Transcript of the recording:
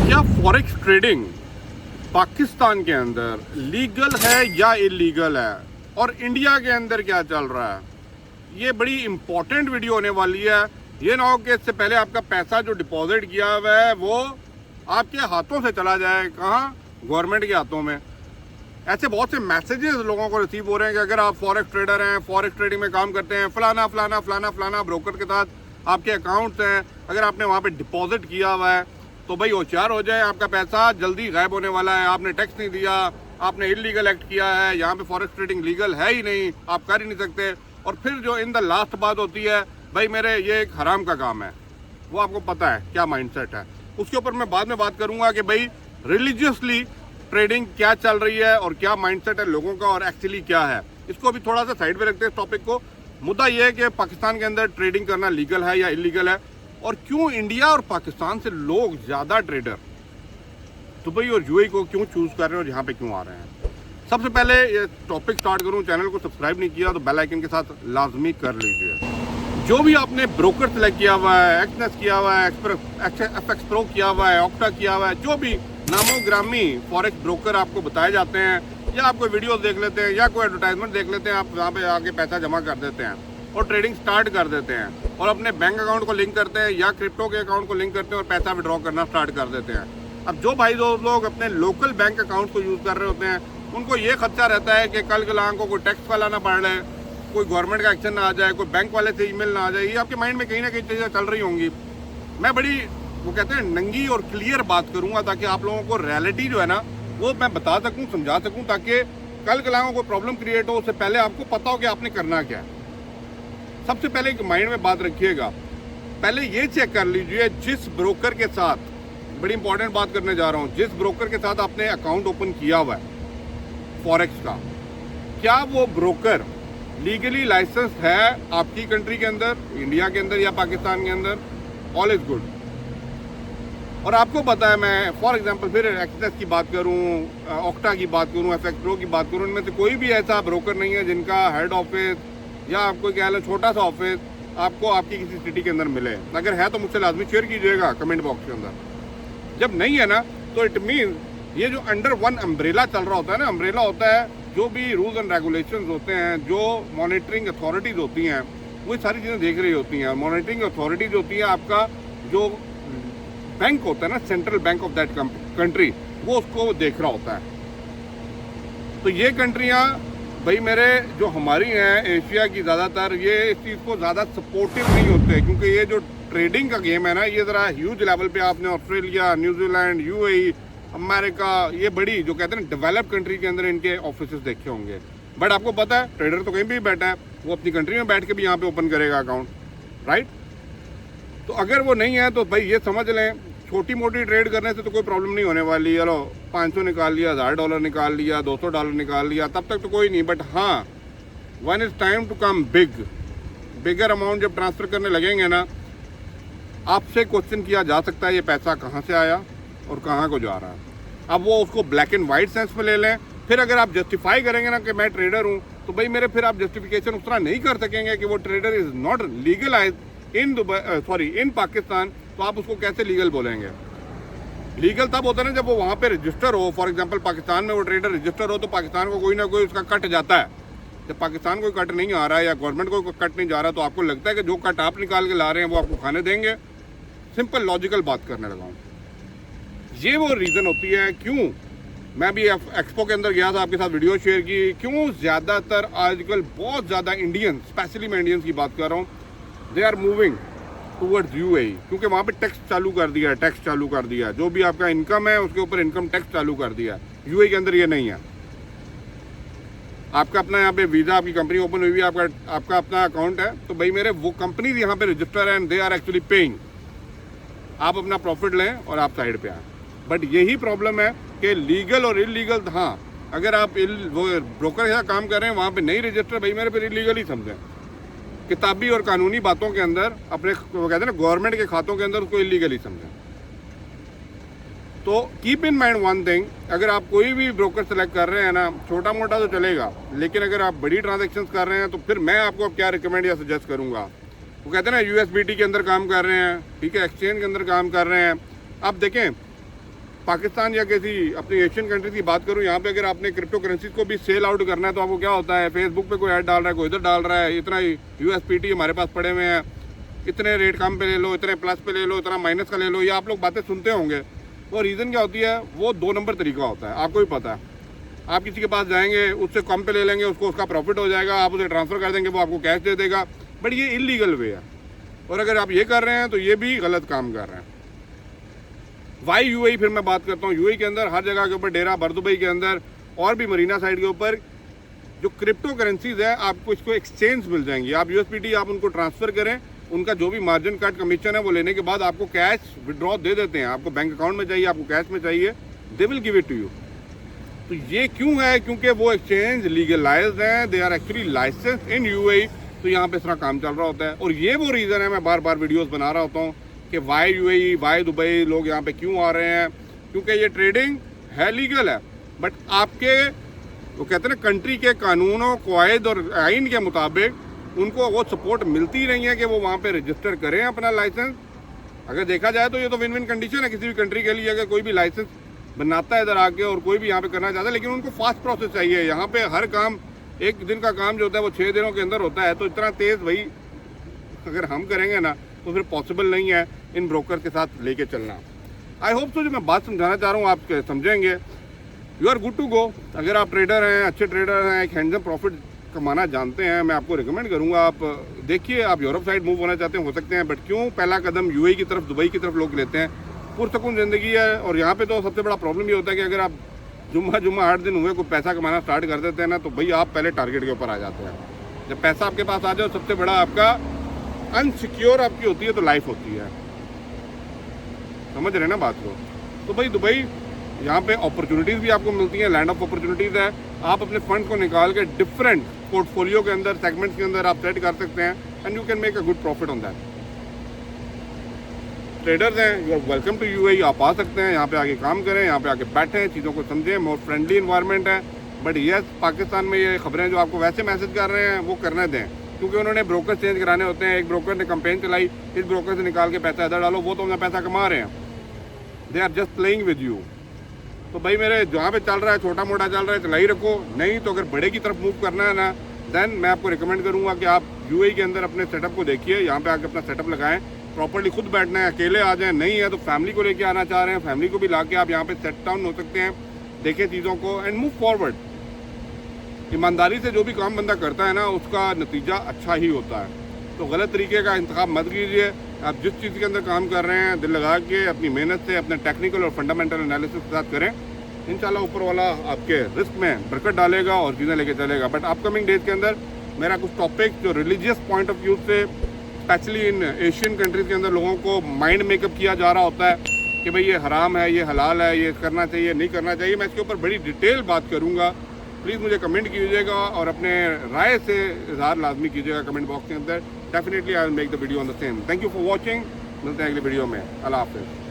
क्या forex trading Pakistan के अंदर लीगल है या इलीगल है, और इंडिया के अंदर क्या चल रहा है? ये बड़ी इंपॉर्टेंट वीडियो होने वाली है। ये ना हो कि इससे पहले आपका पैसा जो डिपॉजिट किया हुआ है वो आपके हाथों से चला जाए, कहाँ? गवर्नमेंट के हाथों में। ऐसे बहुत से मैसेजेस लोगों को रिसीव हो रहे हैं कि अगर आप फॉरेक्स ट्रेडर हैं, फॉरेक्स ट्रेडिंग में काम करते हैं, फलाना फलाना फलाना फलाना ब्रोकर के साथ आपके अकाउंट्स हैं, अगर आपने वहाँ पे डिपॉजिट किया हुआ है तो भाई होशियार हो जाए, आपका पैसा जल्दी गायब होने वाला है। आपने टैक्स नहीं दिया, आपने इलीगल एक्ट किया है, यहाँ पे फॉरेक्स ट्रेडिंग लीगल है ही नहीं, आप कर ही नहीं सकते। और फिर जो इन द लास्ट बात होती है, भाई मेरे ये एक हराम का काम है, वो आपको पता है क्या माइंडसेट है। उसके ऊपर मैं बाद में बात करूंगा कि भाई रिलीजियसली ट्रेडिंग क्या चल रही है और क्या माइंडसेट है लोगों का और एक्चुअली क्या है। इसको अभी थोड़ा सा साइड पे रखते हैं इस टॉपिक को। मुद्दा ये है कि पाकिस्तान के अंदर ट्रेडिंग करना लीगल है या इलीगल है, और क्यों इंडिया और पाकिस्तान से लोग ज़्यादा ट्रेडर दुबई और यूएई को क्यों चूज़ कर रहे हैं और यहाँ पे क्यों आ रहे हैं। सबसे पहले ये टॉपिक स्टार्ट करूँ, चैनल को सब्सक्राइब नहीं किया तो बेल आइकन के साथ लाजमी कर लीजिए। जो भी आपने ब्रोकर सेलेक्ट किया हुआ है, एक्सनेस किया हुआ है, एफएक्स प्रो किया हुआ है, ऑक्टा किया हुआ है, जो भी नामो ग्रामी फॉरेक्स ब्रोकर आपको बताए जाते हैं, या आप कोई वीडियो देख लेते हैं या कोई एडवर्टाइजमेंट देख लेते हैं, आप वहाँ पे आके पैसा जमा कर देते हैं और ट्रेडिंग स्टार्ट कर देते हैं और अपने बैंक अकाउंट को लिंक करते हैं या क्रिप्टो के अकाउंट को लिंक करते हैं और पैसा विड्रॉ करना स्टार्ट कर देते हैं। अब जो भाई लोग अपने लोकल बैंक अकाउंट को यूज़ कर रहे होते हैं, उनको ये खर्चा रहता है कि कल को कोई टैक्स वाला ना पड़ रहे, कोई गवर्नमेंट का एक्शन ना आ जाए, कोई बैंक वाले से ईमेल ना आ जाए। ये आपके माइंड में कहीं ना कहीं चीज़ें चल रही होंगी। मैं बड़ी वो कहते हैं नंगी और क्लियर बात करूँगा ताकि आप लोगों को रियलिटी जो है ना वो मैं बता सकूँ, समझा सकूँ, ताकि कल कोई प्रॉब्लम क्रिएट हो उससे पहले आपको पता हो कि आपने करना क्या है। सबसे पहले एक माइंड में बात रखिएगा, पहले ये चेक कर लीजिए जिस ब्रोकर के साथ, बड़ी इंपॉर्टेंट बात करने जा रहा हूँ, जिस ब्रोकर के साथ आपने अकाउंट ओपन किया हुआ है फॉरेक्स का, क्या वो ब्रोकर लीगली लाइसेंस है आपकी कंट्री के अंदर, इंडिया के अंदर या पाकिस्तान के अंदर। All is good. और आपको पता है, मैं फॉर एग्जांपल फिर एक्सनेस की बात करूं, ऑक्टा की बात करूं, एफएक्स प्रो की बात करूं, इनमें से कोई भी ऐसा ब्रोकर नहीं है जिनका हेड ऑफिस या आपको क्या है छोटा सा ऑफिस आपको आपकी किसी सिटी के अंदर मिले। अगर है तो मुझसे लाजमी शेयर कीजिएगा कमेंट बॉक्स के अंदर। जब नहीं है ना तो इट मीन ये जो अंडर वन अम्ब्रेला चल रहा होता है ना, अम्ब्रेला होता है जो भी रूल्स एंड रेगुलेशंस होते हैं, जो मॉनिटरिंग अथॉरिटीज़ होती हैं, वो सारी चीज़ें देख रही होती हैं। मॉनिटरिंग अथॉरिटीज़ होती है आपका जो बैंक होता है ना, central bank of that country, वो उसको देख रहा होता है। तो ये कंट्रियाँ भाई मेरे जो हमारी हैं एशिया की, ज़्यादातर ये इस चीज़ को ज़्यादा सपोर्टिव नहीं होते, क्योंकि ये जो ट्रेडिंग का गेम है ना, ये ज़रा ह्यूज लेवल पे आपने ऑस्ट्रेलिया, न्यूजीलैंड, यूएई, अमेरिका, ये बड़ी जो कहते हैं डेवलप कंट्री के अंदर इनके ऑफिस देखे होंगे। बट आपको पता है ट्रेडर तो कहीं भी बैठा है, वो अपनी कंट्री में बैठ के भी यहाँ पे ओपन करेगा अकाउंट, राइट। तो अगर वो नहीं है तो भाई ये समझ लें, छोटी मोटी ट्रेड करने से तो कोई प्रॉब्लम नहीं होने वाली। चलो 500 निकाल लिया, $1000 निकाल लिया, $200 निकाल लिया, तब तक तो कोई नहीं। बट हाँ, one is time to come bigger amount जब ट्रांसफ़र करने लगेंगे ना, आपसे क्वेश्चन किया जा सकता है ये पैसा कहाँ से आया और कहाँ को जा रहा है। अब वो उसको ब्लैक एंड वाइट सेंस में ले लें। फिर अगर आप जस्टिफाई करेंगे ना कि मैं ट्रेडर हूँ, तो भाई मेरे फिर आप जस्टिफिकेशन उस तरह नहीं कर सकेंगे कि वो ट्रेडर इज़ नॉट लीगलाइज इन पाकिस्तान, तो आप उसको कैसे लीगल बोलेंगे। लीगल तब होता है ना जब वो वहाँ पे रजिस्टर हो। फॉर एग्जांपल पाकिस्तान में वो ट्रेडर रजिस्टर हो तो पाकिस्तान को कोई ना कोई उसका कट जाता है। जब पाकिस्तान कोई कट नहीं आ रहा है या गवर्नमेंट को कट नहीं जा रहा, तो आपको लगता है कि जो कट आप निकाल के ला रहे हैं वो आपको खाने देंगे। सिंपल लॉजिकल बात करने लगा हूँ। ये वो रीज़न होती है क्यों मैं भी एक्सपो के अंदर गया था, आपके साथ वीडियो शेयर की, क्यों ज़्यादातर आजकल बहुत ज़्यादा इंडियंस, स्पेशली मैं इंडियंस की बात कर रहा हूँ, they are moving towards UAE, क्योंकि वहाँ पे टैक्स चालू कर दिया है, जो भी आपका इनकम है उसके ऊपर इनकम टैक्स चालू कर दिया है। यूएई के अंदर ये नहीं है। आपका अपना यहाँ पे वीज़ा, आपकी कंपनी ओपन हुई है, आपका अपना अकाउंट है, तो भाई मेरे वो कंपनीज यहाँ पे रजिस्टर है and they are actually paying. आप अपना प्रॉफिट लें और आप साइड पे आए। बट यही प्रॉब्लम है कि लीगल और इलीगल, हाँ अगर आप वो ब्रोकर के साथ काम कर रहे हैं वहाँ पे नहीं रजिस्टर, भाई मेरे फिर इलीगल ही समझें। किताबी और कानूनी बातों के अंदर अपने वो कहते हैं ना गवर्नमेंट के खातों के अंदर उसको इलीगली समझें। तो keep in mind one thing, अगर आप कोई भी ब्रोकर सेलेक्ट कर रहे हैं ना, छोटा मोटा तो चलेगा, लेकिन अगर आप बड़ी ट्रांजैक्शंस कर रहे हैं तो फिर मैं आपको अब क्या रिकमेंड या सजेस्ट करूंगा। वो कहते हैं ना यूएसबीटी के अंदर काम कर रहे हैं, ठीक है, एक्सचेंज के अंदर काम कर रहे हैं। आप देखें पाकिस्तान या किसी अपनी एशियन कंट्रीज की बात करूं, यहाँ पे अगर आपने क्रिप्टो करेंसी को भी सेल आउट करना है तो आपको क्या होता है, फेसबुक पे कोई ऐड डाल रहा है, कोई इधर डाल रहा है, इतना USPT हमारे पास पड़े हुए हैं, इतने रेट कम पे ले लो, इतने प्लस पे ले लो, इतना माइनस का ले लो, ये आप लोग बातें सुनते होंगे। वो रीज़न क्या होती है, वो 2 नंबर तरीका होता है, आपको भी पता है। आप किसी के पास जाएंगे, उससे कम पे ले लेंगे, उसको उसका प्रॉफिट हो जाएगा, आप उसे ट्रांसफ़र कर देंगे, वो आपको कैश दे देगा, बट ये इलीगल वे है। और अगर आप ये कर रहे हैं तो ये भी गलत काम कर रहे हैं। वाई UAE फिर मैं बात करता हूँ, UAE के अंदर हर जगह के ऊपर डेरा बरदुबई के अंदर और भी मरीना साइड के ऊपर जो क्रिप्टो करेंसीज है आपको इसको एक्सचेंज मिल जाएंगी। आप USPT आप उनको ट्रांसफ़र करें, उनका जो भी मार्जिन कट कमीशन है वो लेने के बाद आपको कैश विड्रॉ दे देते हैं। आपको बैंक अकाउंट में चाहिए, आपको कैश में चाहिए, they will give it to you. तो ये क्यों है, क्योंकि वो एक्सचेंज लीगलाइज्ड हैं, they are actually license in UAE। तो यहाँ पे इस तरह काम चल रहा होता है और ये वो रीज़न है मैं बार बार वीडियोस बना रहा होता हूँ कि वाई UAE वाई दुबई लोग यहाँ पे क्यों आ रहे हैं, क्योंकि ये ट्रेडिंग है, लीगल है, बट आपके वो कहते हैं ना कंट्री के कानूनों कायद और आइन के मुताबिक उनको वो सपोर्ट मिलती नहीं है कि वो वहाँ पे रजिस्टर करें अपना लाइसेंस। अगर देखा जाए तो ये तो विन विन कंडीशन है किसी भी कंट्री के लिए। अगर कोई भी लाइसेंस बनाता है इधर आके और कोई भी यहाँ पे करना चाहता है, लेकिन उनको फास्ट प्रोसेस चाहिए। यहाँ पे हर काम, एक दिन का काम जो होता है वो 6 दिनों के अंदर होता है, तो इतना तेज़ भाई अगर हम करेंगे ना तो फिर पॉसिबल नहीं है इन ब्रोकर के साथ लेके चलना। आई होप सो जो मैं बात समझाना चाह रहा हूँ आप समझेंगे। You are good to go. अगर आप ट्रेडर हैं, अच्छे ट्रेडर हैं, एक हैंडसम प्रॉफिट कमाना जानते हैं, मैं आपको रिकमेंड करूँगा आप देखिए। आप यूरोप साइड मूव होना चाहते हैं, हो सकते हैं, बट क्यों पहला कदम UAE की तरफ, दुबई की तरफ लोग लेते हैं। पुरसकून ज़िंदगी है और यहाँ पे तो सबसे बड़ा प्रॉब्लम ये होता है कि अगर आप जुम्मा 8 दिन हुए कोई पैसा कमाना स्टार्ट कर देते हैं ना, तो भाई आप पहले टारगेट के ऊपर आ जाते हैं। जब पैसा आपके पास आ जाए, सबसे बड़ा आपका अनसिक्योर आपकी होती है तो लाइफ होती है। समझ रहे ना बात को। तो भाई दुबई यहाँ पे अपॉर्चुनिटीज़ भी आपको मिलती हैं, लैंड ऑफ अपॉर्चुनिटीज़ है। आप अपने फंड को निकाल के डिफरेंट पोर्टफोलियो के अंदर, सेगमेंट्स के अंदर आप सेट कर सकते हैं and you can make a good profit on that. Traders हैं, you are welcome to UAE। आप आ सकते हैं, यहाँ पे आके काम करें, यहाँ पे आके बैठें, चीज़ों को समझें। मोर फ्रेंडली इन्वायरमेंट है। बट यस, पाकिस्तान में ये खबरें जो आपको वैसे मैसेज कर रहे हैं वो करने दें, क्योंकि उन्होंने ब्रोकर चेंज कराने होते हैं। एक ब्रोकर ने कैंपेन चलाई, इस ब्रोकर से निकाल के पैसा इधर डालो, वो तो अपना पैसा कमा रहे हैं। They are just playing with you. तो भाई मेरे जहाँ पे चल रहा है, छोटा मोटा चल रहा है, चला ही रखो। नहीं तो अगर बड़े की तरफ मूव करना है ना, देन मैं आपको रिकमेंड करूँगा कि आप UAE के अंदर अपने सेटअप को देखिए, यहाँ पे आके अपना सेटअप लगाएं, प्रॉपर्ली खुद बैठना है। अकेले आ जाएं, नहीं है तो फैमिली को लेके आना चाह रहे हैं, फैमिली को भी ला के आप यहाँ पे सेट डाउन हो सकते हैं। देखें चीज़ों को एंड मूव फॉरवर्ड। ईमानदारी से जो भी काम बंदा करता है ना, उसका नतीजा अच्छा ही होता है। तो गलत तरीके का इंतखाब मत कीजिए। आप जिस चीज़ के अंदर काम कर रहे हैं, दिल लगा के अपनी मेहनत से, अपने टेक्निकल और फंडामेंटल एनालिसिस के साथ करें। इंशाल्लाह ऊपर वाला आपके रिस्क में बरकत डालेगा और चीज़ें लेके चलेगा। बट अपकमिंग डेज के अंदर मेरा कुछ टॉपिक जो रिलीजियस पॉइंट ऑफ व्यू से, स्पेशली इन एशियन कंट्रीज़ के अंदर लोगों को माइंड मेकअप किया जा रहा होता है कि भाई ये हराम है, ये हलाल है, ये करना चाहिए, नहीं करना चाहिए। मैं इसके ऊपर बड़ी डिटेल बात करूँगा। प्लीज़ मुझे कमेंट कीजिएगा और अपने राय से इजहार लाजमी कीजिएगा कमेंट बॉक्स के अंदर। Definitely I will make the video on the same. Thank you for watching. मिलते हैं अगली वीडियो में। अल्लाह हाफिज़।